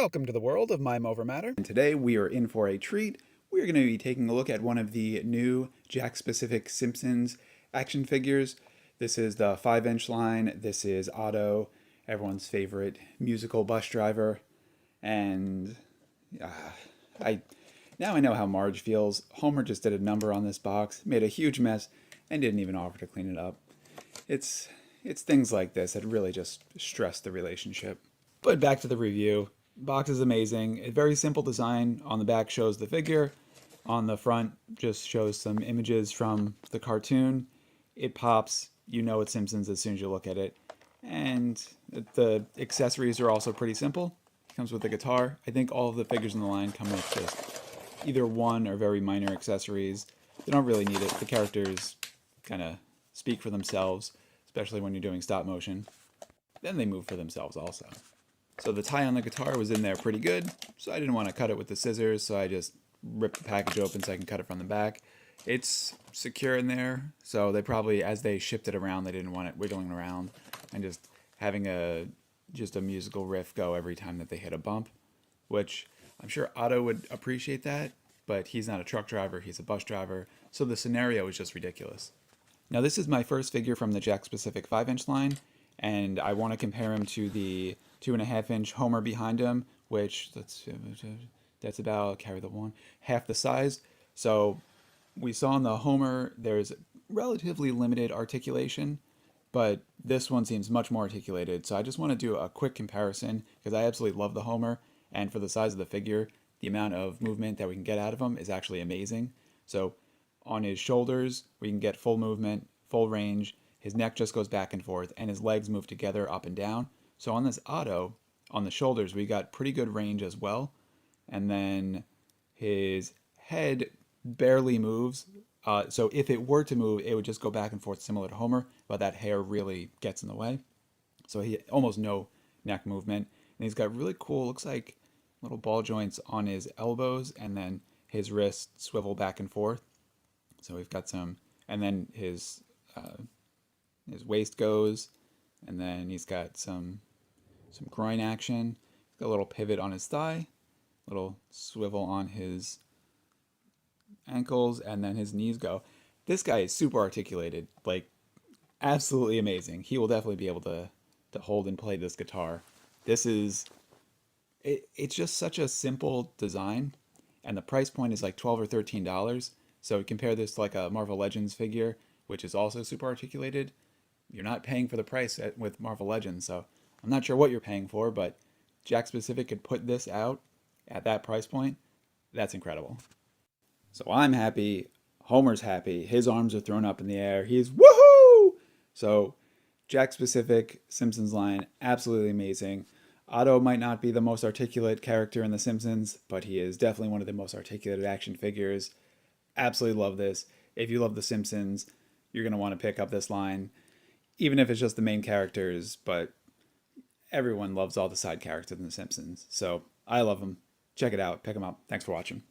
Welcome to the world of Mime Over Matter. And today we are in for a treat. We are going to be taking a look at one of the new Jakks-specific Simpsons action figures. This is the 5-inch line. This is Otto, everyone's favorite musical bus driver. And I know how Marge feels. Homer just did a number on this box, made a huge mess, and didn't even offer to clean it up. It's things like this that really just stress the relationship. But back to the review. Box is amazing. A very simple design. On the back shows the figure. On the front just shows some images from the cartoon. It pops. You know it's Simpsons as soon as you look at it. And the accessories are also pretty simple. It comes with a guitar. I think all of the figures in the line come with just either one or very minor accessories. They don't really need it. The characters kind of speak for themselves, especially when you're doing stop motion. Then they move for themselves also. So the tie on the guitar was in there pretty good, so I didn't want to cut it with the scissors, so I just ripped the package open so I can cut it from the back. It's secure in there, so they probably, as they shipped it around, they didn't want it wiggling around and just having just a musical riff go every time that they hit a bump, which I'm sure Otto would appreciate that, but he's not a truck driver, he's a bus driver, so the scenario is just ridiculous. Now this is my first figure from the Jakks-specific 5-inch line, and I want to compare him to the 2.5-inch Homer behind him, which that's about, carry the one, half the size. So we saw in the Homer there's relatively limited articulation, but this one seems much more articulated. So I just want to do a quick comparison because I absolutely love the Homer, and for the size of the figure, the amount of movement that we can get out of him is actually amazing. So on his shoulders, we can get full movement, full range. His neck just goes back and forth, and his legs move together up and down. So on this Otto, on the shoulders, we got pretty good range as well. And then his head barely moves. So if it were to move, it would just go back and forth similar to Homer, but that hair really gets in the way. So he almost no neck movement. And he's got really cool, looks like little ball joints on his elbows, and then his wrists swivel back and forth. So we've got some, and then his waist goes, and then he's got some groin action. He's got a little pivot on his thigh, little swivel on his ankles, and then his knees go. This guy is super articulated, like absolutely amazing. He will definitely be able to hold and play this guitar. It's just such a simple design, and the price point is like $12 or $13. So compare this to like a Marvel Legends figure, which is also super articulated. You're not paying for the price with Marvel Legends, so I'm not sure what you're paying for, but Jakks-specific could put this out at that price point. That's incredible. So I'm happy. Homer's happy. His arms are thrown up in the air. He's woohoo! So Jakks-specific Simpsons line, absolutely amazing. Otto might not be the most articulate character in The Simpsons, but he is definitely one of the most articulated action figures. Absolutely love this. If you love The Simpsons, you're going to want to pick up this line, even if it's just the main characters, but everyone loves all the side characters in The Simpsons. So I love them. Check it out. Pick them up. Thanks for watching.